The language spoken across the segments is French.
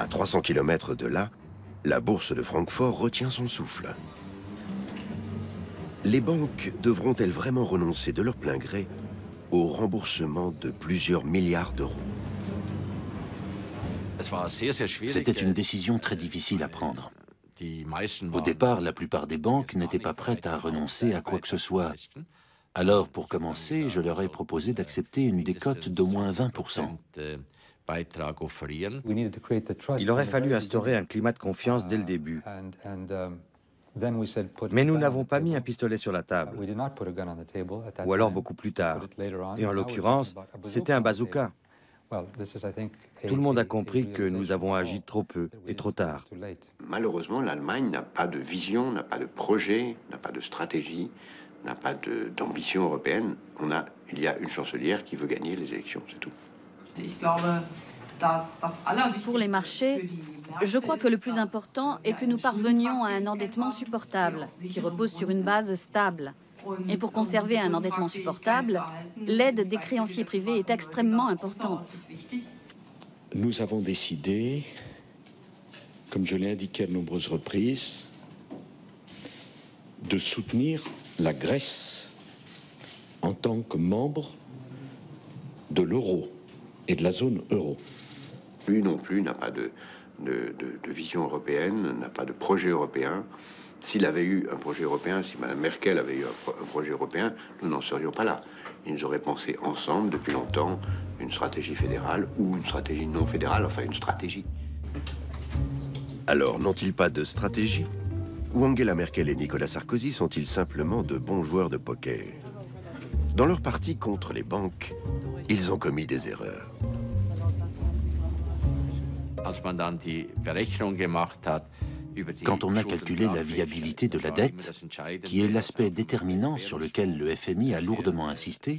À 300 km de là, la bourse de Francfort retient son souffle. Les banques devront-elles vraiment renoncer de leur plein gré au remboursement de plusieurs milliards d'euros? C'était une décision très difficile à prendre. Au départ, la plupart des banques n'étaient pas prêtes à renoncer à quoi que ce soit. Alors, pour commencer, je leur ai proposé d'accepter une décote d'au moins 20%. Il aurait fallu instaurer un climat de confiance dès le début. Mais nous n'avons pas mis un pistolet sur la table, ou alors beaucoup plus tard. Et en l'occurrence, c'était un bazooka. Tout le monde a compris que nous avons agi trop peu et trop tard. Malheureusement, l'Allemagne n'a pas de vision, n'a pas de projet, n'a pas de stratégie, n'a pas d'ambition européenne. Il y a une chancelière qui veut gagner les élections, c'est tout. Pour les marchés, je crois que le plus important est que nous parvenions à un endettement supportable, qui repose sur une base stable. Et pour conserver un endettement supportable, l'aide des créanciers privés est extrêmement importante. Nous avons décidé, comme je l'ai indiqué à de nombreuses reprises, de soutenir la Grèce en tant que membre de l'euro et de la zone euro. Lui non plus n'a pas de vision européenne, n'a pas de projet européen. S'il avait eu un projet européen, si Mme Merkel avait eu un projet européen, nous n'en serions pas là. Ils auraient pensé ensemble depuis longtemps une stratégie fédérale ou une stratégie non fédérale, enfin une stratégie. Alors, n'ont-ils pas de stratégie? Ou Angela Merkel et Nicolas Sarkozy sont-ils simplement de bons joueurs de poker? Dans leur partie contre les banques, ils ont commis des erreurs. Quand on a calculé la viabilité de la dette, qui est l'aspect déterminant sur lequel le FMI a lourdement insisté,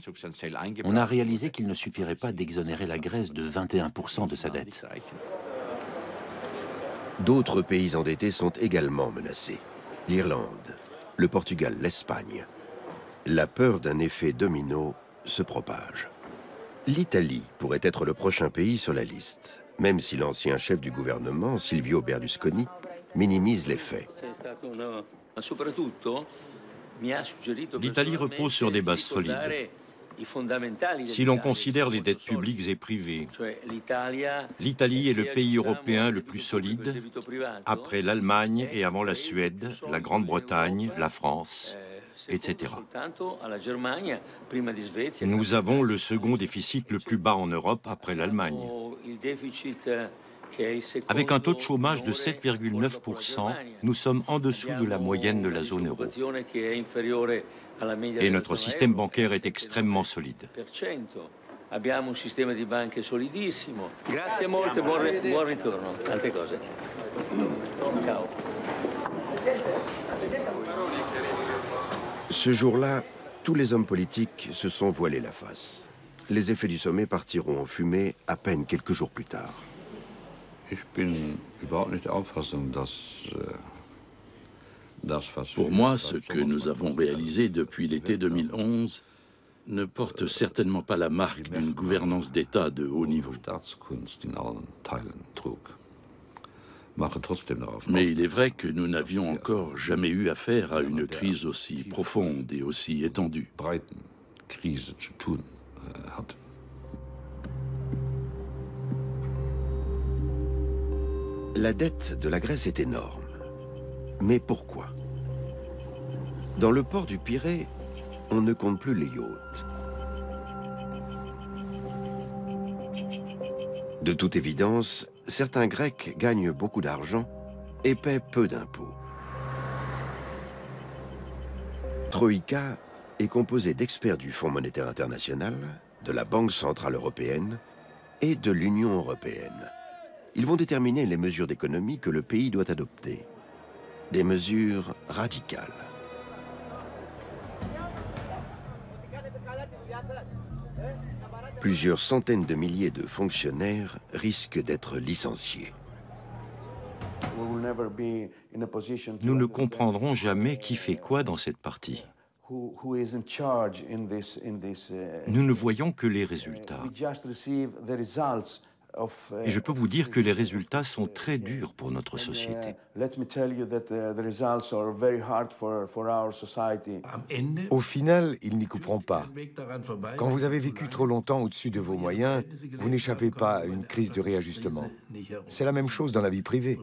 on a réalisé qu'il ne suffirait pas d'exonérer la Grèce de 21% de sa dette. D'autres pays endettés sont également menacés. L'Irlande, le Portugal, l'Espagne. La peur d'un effet domino se propage. L'Italie pourrait être le prochain pays sur la liste, même si l'ancien chef du gouvernement, Silvio Berlusconi, minimise les faits. L'Italie repose sur des bases solides. Si l'on considère les dettes publiques et privées, l'Italie est le pays européen le plus solide, après l'Allemagne et avant la Suède, la Grande-Bretagne, la France, etc. Nous avons le second déficit le plus bas en Europe après l'Allemagne. Avec un taux de chômage de 7,9%, nous sommes en dessous de la moyenne de la zone euro. Et notre système bancaire est extrêmement solide. Ce jour-là, tous les hommes politiques se sont voilés la face. Les effets du sommet partiront en fumée à peine quelques jours plus tard. Pour moi, ce que nous avons réalisé depuis l'été 2011 ne porte certainement pas la marque d'une gouvernance d'État de haut niveau. Mais il est vrai que nous n'avions encore jamais eu affaire à une crise aussi profonde et aussi étendue. La dette de la Grèce est énorme. Mais pourquoi? Dans le port du Pirée, on ne compte plus les yachts. De toute évidence, certains Grecs gagnent beaucoup d'argent et paient peu d'impôts. Troïka est composée d'experts du Fonds monétaire international, de la Banque centrale européenne et de l'Union européenne. Ils vont déterminer les mesures d'économie que le pays doit adopter. Des mesures radicales. Plusieurs centaines de milliers de fonctionnaires risquent d'être licenciés. Nous ne comprendrons jamais qui fait quoi dans cette partie. Nous ne voyons que les résultats. Et je peux vous dire que les résultats sont très durs pour notre société. Au final, ils n'y couperont pas. Quand vous avez vécu trop longtemps au-dessus de vos moyens, vous n'échappez pas à une crise de réajustement. C'est la même chose dans la vie privée.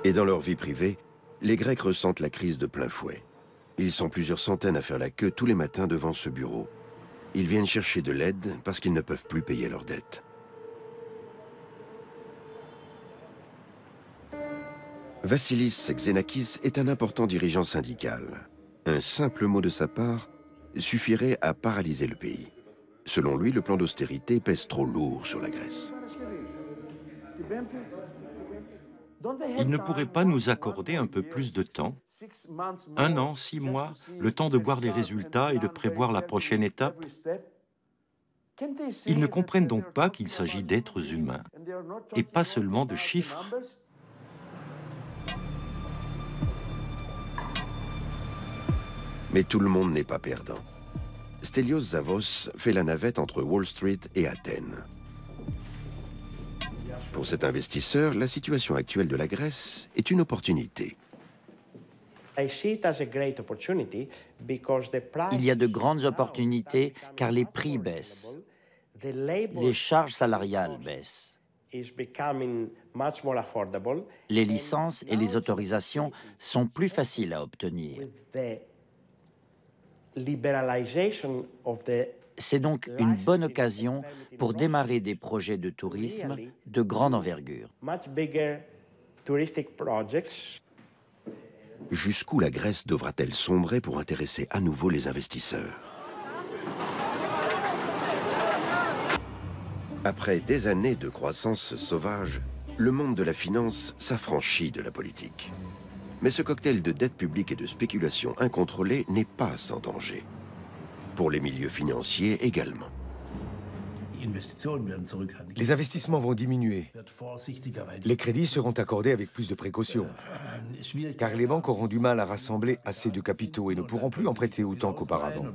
Et dans leur vie privée, les Grecs ressentent la crise de plein fouet. Ils sont plusieurs centaines à faire la queue tous les matins devant ce bureau. Ils viennent chercher de l'aide parce qu'ils ne peuvent plus payer leurs dettes. Vassilis Xenakis est un important dirigeant syndical. Un simple mot de sa part suffirait à paralyser le pays. Selon lui, le plan d'austérité pèse trop lourd sur la Grèce. Ils ne pourraient pas nous accorder un peu plus de temps? 1 an, 6 mois, le temps de voir les résultats et de prévoir la prochaine étape? Ils ne comprennent donc pas qu'il s'agit d'êtres humains et pas seulement de chiffres. Mais tout le monde n'est pas perdant. Stelios Zavos fait la navette entre Wall Street et Athènes. Pour cet investisseur, la situation actuelle de la Grèce est une opportunité. Il y a de grandes opportunités car les prix baissent, les charges salariales baissent. Les licences et les autorisations sont plus faciles à obtenir. C'est donc une bonne occasion pour démarrer des projets de tourisme de grande envergure. Jusqu'où la Grèce devra-t-elle sombrer pour intéresser à nouveau les investisseurs? Après des années de croissance sauvage, le monde de la finance s'affranchit de la politique. Mais ce cocktail de dette publique et de spéculation incontrôlée n'est pas sans danger. Pour les milieux financiers également. Les investissements vont diminuer. Les crédits seront accordés avec plus de précautions. Car les banques auront du mal à rassembler assez de capitaux et ne pourront plus en prêter autant qu'auparavant.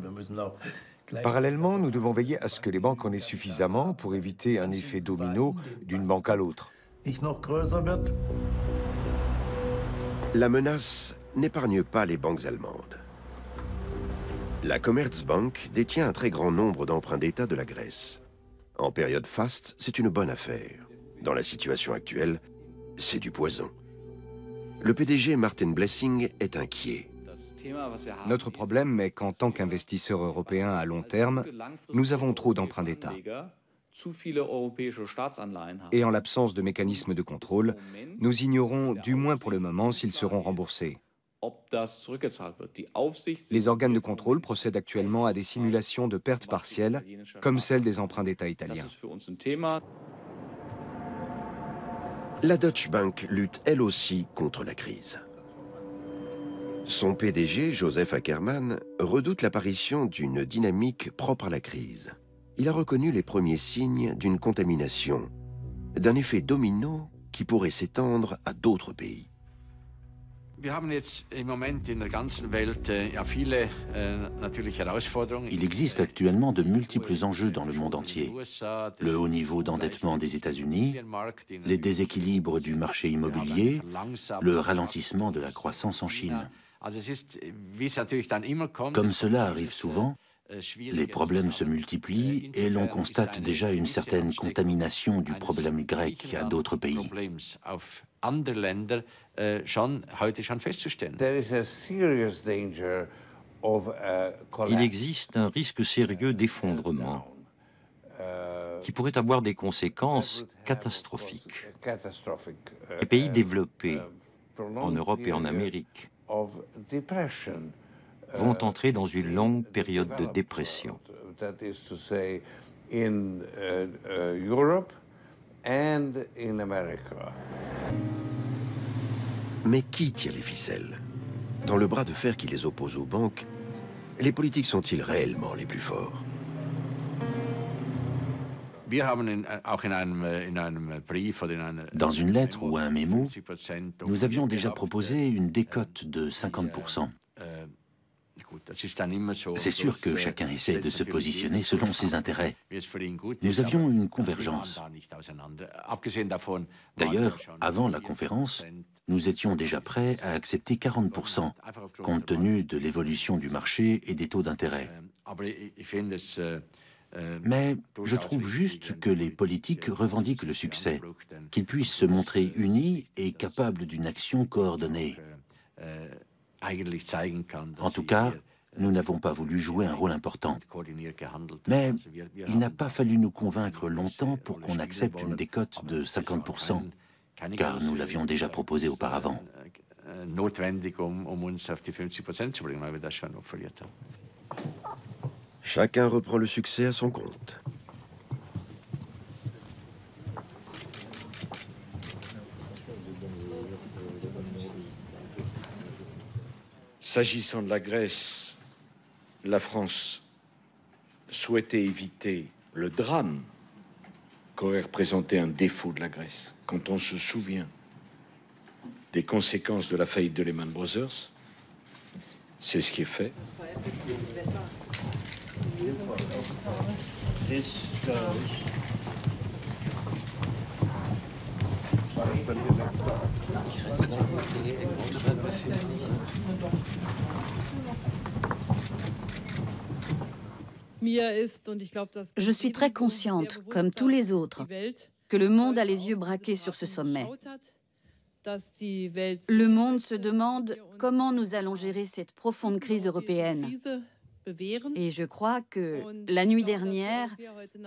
Parallèlement, nous devons veiller à ce que les banques en aient suffisamment pour éviter un effet domino d'une banque à l'autre. La menace n'épargne pas les banques allemandes. La Commerzbank détient un très grand nombre d'emprunts d'État de la Grèce. En période faste, c'est une bonne affaire. Dans la situation actuelle, c'est du poison. Le PDG Martin Blessing est inquiet. Notre problème est qu'en tant qu'investisseurs européens à long terme, nous avons trop d'emprunts d'État. Et en l'absence de mécanismes de contrôle, nous ignorons, du moins pour le moment, s'ils seront remboursés. Les organes de contrôle procèdent actuellement à des simulations de pertes partielles, comme celle des emprunts d'État italiens. La Deutsche Bank lutte elle aussi contre la crise. Son PDG, Joseph Ackermann, redoute l'apparition d'une dynamique propre à la crise. Il a reconnu les premiers signes d'une contamination, d'un effet domino qui pourrait s'étendre à d'autres pays. Il existe actuellement de multiples enjeux dans le monde entier. Le haut niveau d'endettement des États-Unis, les déséquilibres du marché immobilier, le ralentissement de la croissance en Chine. Comme cela arrive souvent, les problèmes se multiplient et l'on constate déjà une certaine contamination du problème grec à d'autres pays. Il existe un risque sérieux d'effondrement qui pourrait avoir des conséquences catastrophiques. Les pays développés, en Europe et en Amérique, vont entrer dans une longue période de dépression. Mais qui tire les ficelles? Dans le bras de fer qui les oppose aux banques, les politiques sont-ils réellement les plus forts? Dans une lettre ou un mémo, nous avions déjà proposé une décote de 50%. C'est sûr que chacun essaie de se positionner selon ses intérêts. Nous avions une convergence. D'ailleurs, avant la conférence, nous étions déjà prêts à accepter 40%, compte tenu de l'évolution du marché et des taux d'intérêt. Mais je trouve juste que les politiques revendiquent le succès, qu'ils puissent se montrer unis et capables d'une action coordonnée. En tout cas, nous n'avons pas voulu jouer un rôle important. Mais il n'a pas fallu nous convaincre longtemps pour qu'on accepte une décote de 50%, car nous l'avions déjà proposé auparavant. Chacun reprend le succès à son compte. S'agissant de la Grèce, la France souhaitait éviter le drame qu'aurait représenté un défaut de la Grèce. Quand on se souvient des conséquences de la faillite de Lehman Brothers, c'est ce qui est fait. Je suis très consciente, comme tous les autres, que le monde a les yeux braqués sur ce sommet. Le monde se demande comment nous allons gérer cette profonde crise européenne. Et je crois que la nuit dernière,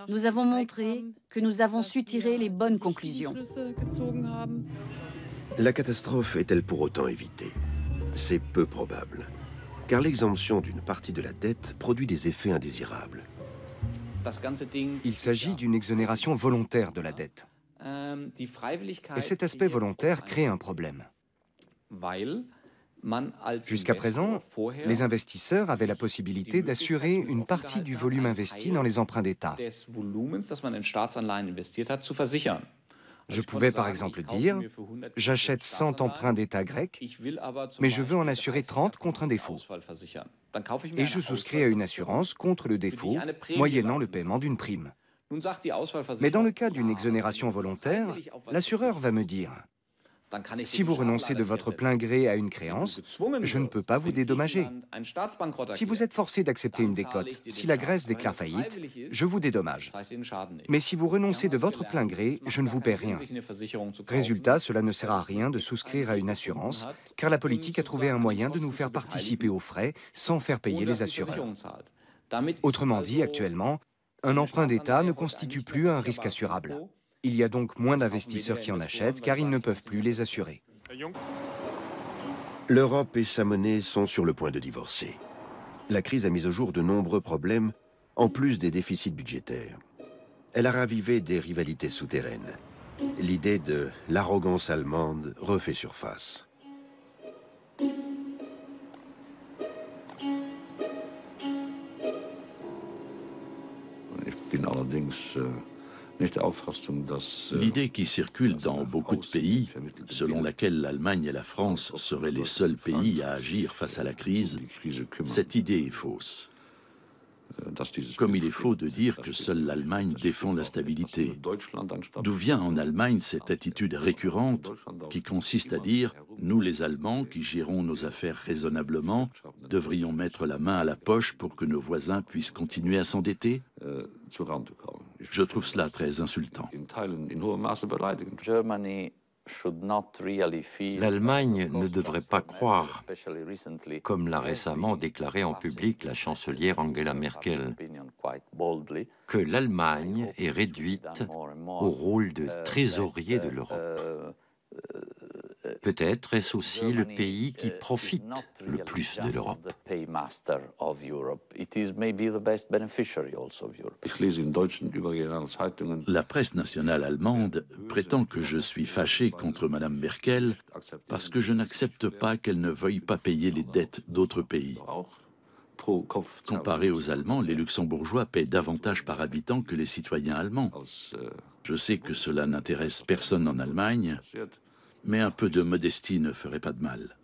nous avons montré que nous avons su tirer les bonnes conclusions. La catastrophe est-elle pour autant évitée? C'est peu probable, car l'exemption d'une partie de la dette produit des effets indésirables. Il s'agit d'une exonération volontaire de la dette. Et cet aspect volontaire crée un problème. Jusqu'à présent, les investisseurs avaient la possibilité d'assurer une partie du volume investi dans les emprunts d'État. Je pouvais par exemple dire, j'achète 100 emprunts d'État grecs, mais je veux en assurer 30 contre un défaut. Et je souscris à une assurance contre le défaut, moyennant le paiement d'une prime. Mais dans le cas d'une exonération volontaire, l'assureur va me dire, si vous renoncez de votre plein gré à une créance, je ne peux pas vous dédommager. Si vous êtes forcé d'accepter une décote, si la Grèce déclare faillite, je vous dédommage. Mais si vous renoncez de votre plein gré, je ne vous paie rien. Résultat, cela ne sert à rien de souscrire à une assurance, car la politique a trouvé un moyen de nous faire participer aux frais sans faire payer les assureurs. Autrement dit, actuellement, un emprunt d'État ne constitue plus un risque assurable. Il y a donc moins d'investisseurs qui en achètent car ils ne peuvent plus les assurer. L'Europe et sa monnaie sont sur le point de divorcer. La crise a mis au jour de nombreux problèmes, en plus des déficits budgétaires. Elle a ravivé des rivalités souterraines. L'idée de l'arrogance allemande refait surface. L'idée qui circule dans beaucoup de pays, selon laquelle l'Allemagne et la France seraient les seuls pays à agir face à la crise, cette idée est fausse. Comme il est faux de dire que seule l'Allemagne défend la stabilité. D'où vient en Allemagne cette attitude récurrente qui consiste à dire « nous les Allemands qui gérons nos affaires raisonnablement, devrions mettre la main à la poche pour que nos voisins puissent continuer à s'endetter ?» Je trouve cela très insultant. L'Allemagne ne devrait pas croire, comme l'a récemment déclaré en public la chancelière Angela Merkel, que l'Allemagne est réduite au rôle de trésorier de l'Europe. Peut-être est-ce aussi le pays qui profite le plus de l'Europe. La presse nationale allemande prétend que je suis fâché contre Mme Merkel parce que je n'accepte pas qu'elle ne veuille pas payer les dettes d'autres pays. Comparé aux Allemands, les Luxembourgeois paient davantage par habitant que les citoyens allemands. Je sais que cela n'intéresse personne en Allemagne, mais un peu de modestie ne ferait pas de mal.